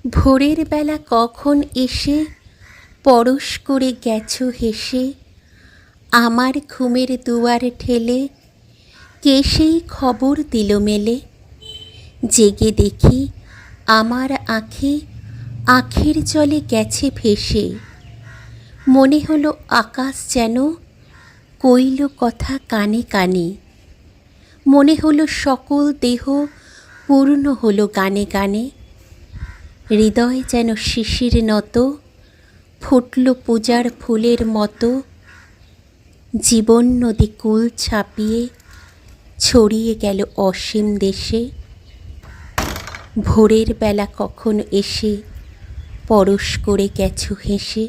ভোরের বেলা কখন এসে পরশ করে গেছো হেসে, আমার ঘুমের দুয়ার ঠেলে কে সেই খবর দিল মেলে। জেগে দেখি আমার আঁখে আঁখের জলে গেছে ভেসে, মনে হলো আকাশ যেন কইল কথা কানে কানে, মনে হলো সকল দেহ পূর্ণ হলো গানে গানে। হৃদয় যেন শিশির নত ফুটল পূজার ফুলের মতো, জীবন নদী কূল ছাপিয়ে ছড়িয়ে গেল অসীম দেশে। ভোরের বেলা কখন এসে পরশ করে গেছো হেসে।